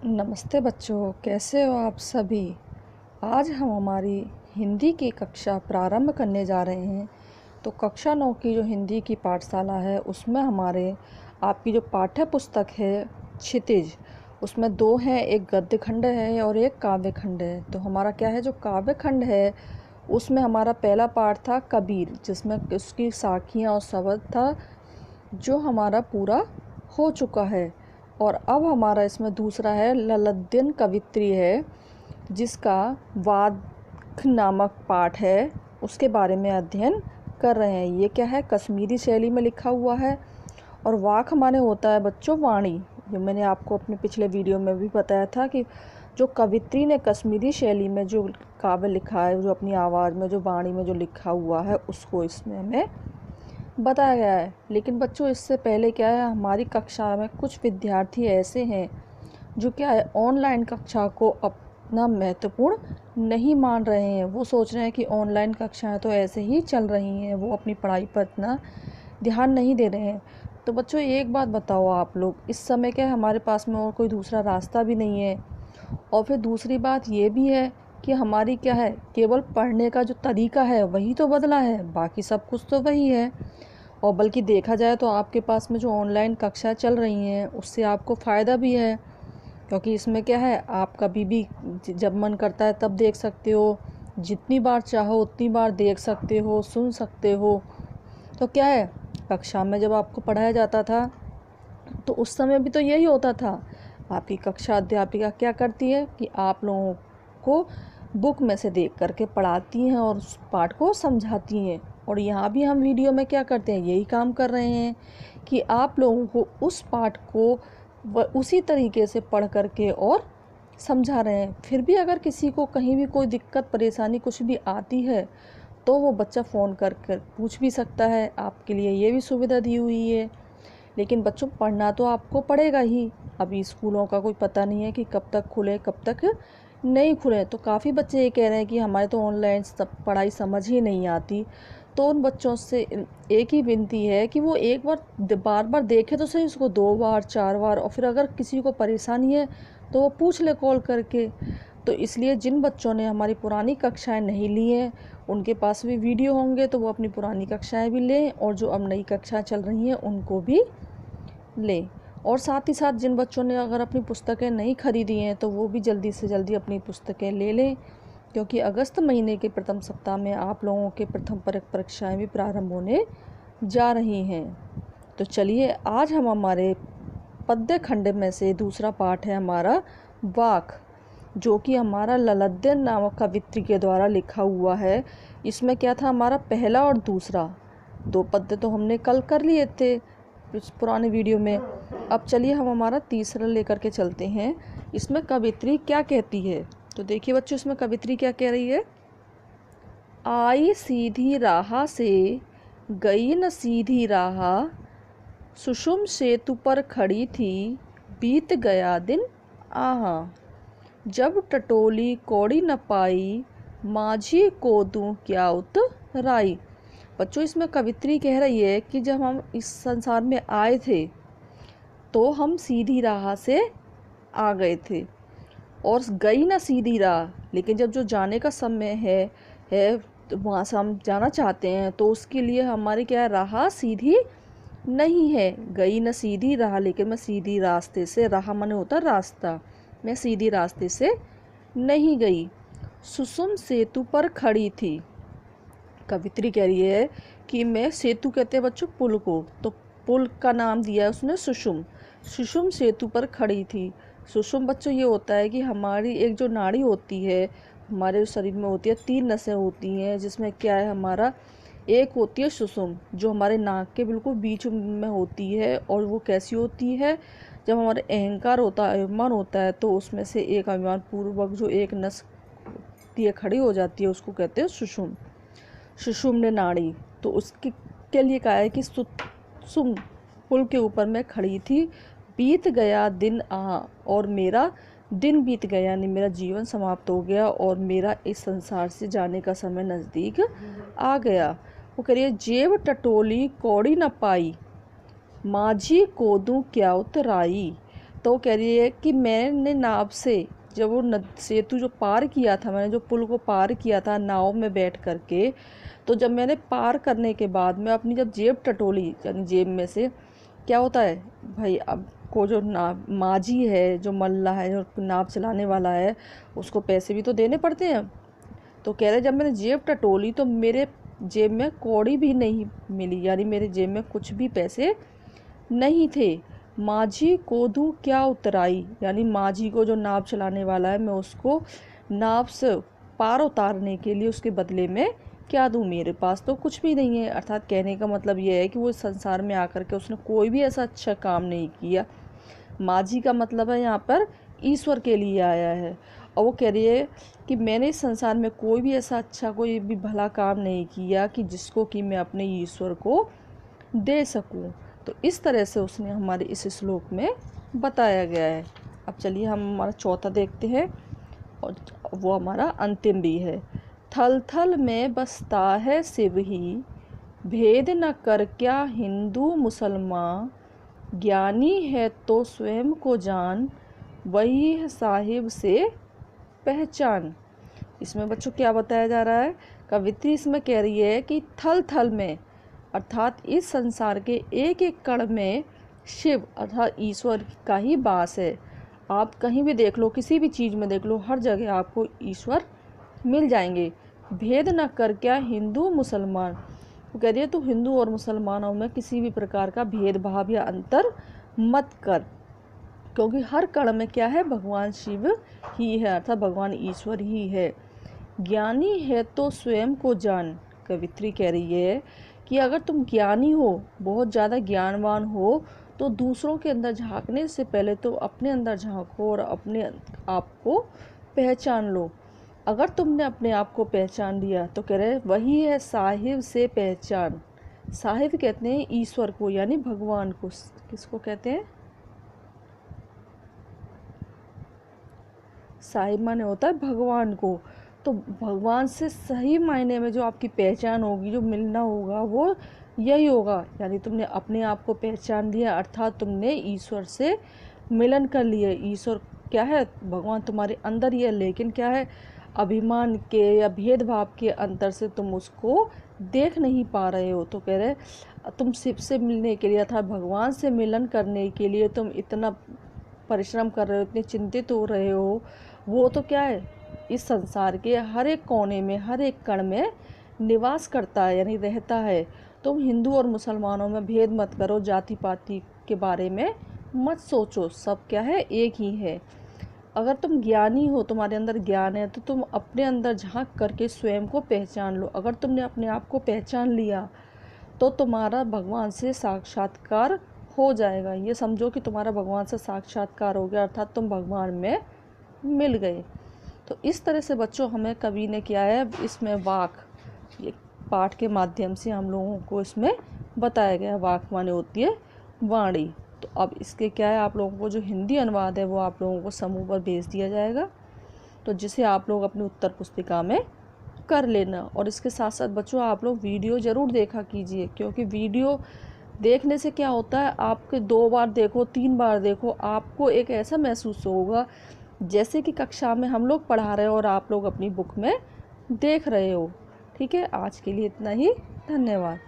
नमस्ते बच्चों, कैसे हो आप सभी। आज हम हमारी हिंदी की कक्षा प्रारंभ करने जा रहे हैं। तो कक्षा 9 की जो हिंदी की पाठशाला है उसमें हमारे आपकी जो पाठ्य पुस्तक है क्षितिज, उसमें 2 हैं, एक गद्य खंड है और एक काव्य खंड है। तो हमारा क्या है, जो काव्य खंड है उसमें हमारा पहला पाठ था कबीर, जिसमें उसकी साखियाँ और शब्द था, जो हमारा पूरा हो चुका है। और अब हमारा इसमें दूसरा है ललद्यन कवित्री है, जिसका वाक् नामक पाठ है, उसके बारे में अध्ययन कर रहे हैं। ये क्या है, कश्मीरी शैली में लिखा हुआ है। और वाक माने होता है बच्चों वाणी, जो मैंने आपको अपने पिछले वीडियो में भी बताया था कि जो कवित्री ने कश्मीरी शैली में जो काव्य लिखा है, जो अपनी आवाज़ में जो वाणी में जो लिखा हुआ है, उसको इसमें हमें बताया गया है। लेकिन बच्चों, इससे पहले क्या है, हमारी कक्षा में कुछ विद्यार्थी ऐसे हैं जो क्या है, ऑनलाइन कक्षा को अपना महत्वपूर्ण नहीं मान रहे हैं। वो सोच रहे हैं कि ऑनलाइन कक्षाएं तो ऐसे ही चल रही हैं, वो अपनी पढ़ाई पर इतना ध्यान नहीं दे रहे हैं। तो बच्चों, एक बात बताओ आप लोग, इस समय क्या हमारे पास में और कोई दूसरा रास्ता भी नहीं है। और फिर दूसरी बात ये भी है कि हमारी क्या है, केवल पढ़ने का जो तरीका है वही तो बदला है, बाकी सब कुछ तो वही है। और बल्कि देखा जाए तो आपके पास में जो ऑनलाइन कक्षा चल रही हैं उससे आपको फ़ायदा भी है, क्योंकि इसमें क्या है, आप कभी भी जब मन करता है तब देख सकते हो, जितनी बार चाहो उतनी बार देख सकते हो, सुन सकते हो। तो क्या है, कक्षा में जब आपको पढ़ाया जाता था तो उस समय भी तो यही होता था। आपकी कक्षा अध्यापिका क्या करती है कि आप लोगों को बुक में से देख करके पढ़ाती हैं और उस पाठ को समझाती हैं। और यहाँ भी हम वीडियो में क्या करते हैं, यही काम कर रहे हैं कि आप लोगों को उस पाठ को उसी तरीके से पढ़ करके और समझा रहे हैं। फिर भी अगर किसी को कहीं भी कोई दिक्कत परेशानी कुछ भी आती है तो वो बच्चा फ़ोन कर कर पूछ भी सकता है, आपके लिए ये भी सुविधा दी हुई है। लेकिन बच्चों, पढ़ना तो आपको पड़ेगा ही। अभी स्कूलों का कोई पता नहीं है कि कब तक खुले कब तक नहीं खुले। तो काफ़ी बच्चे ये कह रहे हैं कि हमारे तो ऑनलाइन पढ़ाई समझ ही नहीं आती। तो उन बच्चों से एक ही विनती है कि वो एक बार बार देखे तो सही उसको, 2 बार 4 बार, और फिर अगर किसी को परेशानी है तो वो पूछ ले कॉल करके। तो इसलिए जिन बच्चों ने हमारी पुरानी कक्षाएं नहीं ली हैं, उनके पास भी वीडियो होंगे तो वो अपनी पुरानी कक्षाएं भी लें, और जो अब नई कक्षाएं चल रही हैं उनको भी लें। और साथ ही साथ जिन बच्चों ने अगर अपनी पुस्तकें नहीं खरीदी हैं तो वो भी जल्दी से जल्दी अपनी पुस्तकें ले लें, क्योंकि अगस्त महीने के प्रथम सप्ताह में आप लोगों के प्रथम परीक्षाएं भी प्रारंभ होने जा रही हैं। तो चलिए, आज हम हमारे पद्य खंड में से दूसरा पाठ है हमारा वाक, जो कि हमारा ललद्यन नामक कवित्री के द्वारा लिखा हुआ है। इसमें क्या था, हमारा पहला और दूसरा 2 पद्य तो हमने कल कर लिए थे इस पुराने वीडियो में। अब चलिए हम हमारा तीसरा लेकर के चलते हैं। इसमें कवित्री क्या कहती है, तो देखिए बच्चों, इसमें कवित्री क्या कह रही है। आई सीधी राह से गई न सीधी राह, सुषुम सेतु पर खड़ी थी, बीत गया दिन आहा। जब टटोली कौड़ी न पाई, माझी को दूं क्या उतराई। बच्चों, इसमें कवित्री कह रही है कि जब हम इस संसार में आए थे तो हम सीधी राह से आ गए थे, और गई ना सीधी राह, लेकिन जब जो जाने का समय है तो वहाँ से हम जाना चाहते हैं तो उसके लिए हमारी क्या है, राह सीधी नहीं है। गई ना सीधी राह, लेकिन मैं सीधी रास्ते से, राह माने होता रास्ता, मैं सीधी रास्ते से नहीं गई। सुषुम सेतु पर खड़ी थी, कवित्री कह रही है कि मैं, सेतु कहते हैं बच्चों पुल को, तो पुल का नाम दिया है उसने सुषुम। सुषुम सेतु पर खड़ी थी। सुषुम बच्चों ये होता है कि हमारी एक जो नाड़ी होती है हमारे शरीर में होती है, 3 नसें होती हैं, जिसमें क्या है, हमारा एक होती है सुषुम, जो हमारे नाक के बिल्कुल बीच में होती है। और वो कैसी होती है, जब हमारे अहंकार होता है, अभिमान होता है, तो उसमें से एक अभिमान पूर्वक जो एक नस खड़ी हो जाती है उसको कहते हैं सुषुम, सुषुम्न नाड़ी। तो उसके के लिए कहा है कि सुम पुल के ऊपर मैं खड़ी थी, बीत गया दिन आ, और मेरा दिन बीत गया, यानी मेरा जीवन समाप्त हो गया और मेरा इस संसार से जाने का समय नज़दीक आ गया। वो कह रही है, जेब टटोली कौड़ी न पाई, माझी को दूं क्या उतराई। तो कह रही है कि मैंने नाव से जब वो सेतु जो पार किया था, मैंने जो पुल को पार किया था नाव में बैठ करके, तो जब मैंने पार करने के बाद मैं अपनी जब जेब टटोली, यानी जेब में से क्या होता है भाई, अब को जो नाव माझी है, जो मल्लाह है, जो नाव चलाने वाला है, उसको पैसे भी तो देने पड़ते हैं। तो कह रहे जब मैंने जेब टटोली तो मेरे जेब में कौड़ी भी नहीं मिली, यानी मेरे जेब में कुछ भी पैसे नहीं थे। माझी को दूँ क्या उतराई, यानी माझी को जो नाव चलाने वाला है, मैं उसको नाव से पार उतारने के लिए उसके बदले में क्या दूँ, मेरे पास तो कुछ भी नहीं है। अर्थात कहने का मतलब ये है कि वो संसार में आकर के उसने कोई भी ऐसा अच्छा काम नहीं किया। माझी का मतलब है यहाँ पर ईश्वर के लिए आया है, और वो कह रही है कि मैंने इस संसार में कोई भी ऐसा अच्छा, कोई भी भला काम नहीं किया कि जिसको कि मैं अपने ईश्वर को दे सकूं। तो इस तरह से उसने हमारे इस श्लोक में बताया गया है। अब चलिए हम हमारा चौथा देखते हैं, और वो हमारा अंतिम भी है। थल थल में बसता है शिव ही, भेद न कर क्या हिंदू मुसलमान, ज्ञानी है तो स्वयं को जान, वही है साहिब से पहचान। इसमें बच्चों क्या बताया जा रहा है, कवित्री इसमें कह रही है कि थल थल में अर्थात इस संसार के एक एक कण में शिव अर्थात ईश्वर का ही वास है। आप कहीं भी देख लो, किसी भी चीज़ में देख लो, हर जगह आपको ईश्वर मिल जाएंगे। भेद न कर क्या हिंदू मुसलमान, वो कह रही है तो हिंदू और मुसलमानों में किसी भी प्रकार का भेदभाव या अंतर मत कर, क्योंकि हर कण में क्या है, भगवान शिव ही है, अर्थात भगवान ईश्वर ही है। ज्ञानी है तो स्वयं को जान, कवित्री कह रही है कि अगर तुम ज्ञानी हो, बहुत ज़्यादा ज्ञानवान हो, तो दूसरों के अंदर झांकने से पहले तो अपने अंदर झांको और अपने आप को पहचान लो। अगर तुमने अपने आप को पहचान लिया तो कह रहे वही है साहिब से पहचान। साहिब कहते हैं ईश्वर को, यानी भगवान को। किसको कहते हैं, साहिब माने होता है भगवान को। तो भगवान से सही मायने में जो आपकी पहचान होगी, जो मिलना होगा, वो यही होगा, यानी तुमने अपने आप को पहचान लिया, अर्थात तुमने ईश्वर से मिलन कर लिया। ईश्वर क्या है, भगवान तुम्हारे अंदर ही है, लेकिन क्या है, अभिमान के या भेदभाव के अंतर से तुम उसको देख नहीं पा रहे हो। तो कह रहे तुम शिव से मिलने के लिए अर्थात भगवान से मिलन करने के लिए तुम इतना परिश्रम कर रहे हो, इतने चिंतित हो रहे हो, वो तो क्या है, इस संसार के हर एक कोने में, हर एक कण में निवास करता है, यानी रहता है। तुम हिंदू और मुसलमानों में भेद मत करो, जाति पाति के बारे में मत सोचो, सब क्या है, एक ही है। अगर तुम ज्ञानी हो, तुम्हारे अंदर ज्ञान है, तो तुम अपने अंदर झांक करके स्वयं को पहचान लो। अगर तुमने अपने आप को पहचान लिया तो तुम्हारा भगवान से साक्षात्कार हो जाएगा। ये समझो कि तुम्हारा भगवान से साक्षात्कार हो गया, अर्थात तुम भगवान में मिल गए। तो इस तरह से बच्चों हमें कवि ने किया है, इसमें वाक, ये पाठ के माध्यम से हम लोगों को इसमें बताया गया है। वाक माने होती है वाणी। तो अब इसके क्या है, आप लोगों को जो हिंदी अनुवाद है वो आप लोगों को समूह पर भेज दिया जाएगा, तो जिसे आप लोग अपनी उत्तर पुस्तिका में कर लेना। और इसके साथ साथ बच्चों आप लोग वीडियो ज़रूर देखा कीजिए, क्योंकि वीडियो देखने से क्या होता है, आपके 2 बार देखो, 3 बार देखो, आपको एक ऐसा महसूस होगा जैसे कि कक्षा में हम लोग पढ़ा रहे हो और आप लोग अपनी बुक में देख रहे हो। ठीक है, आज के लिए इतना ही, धन्यवाद।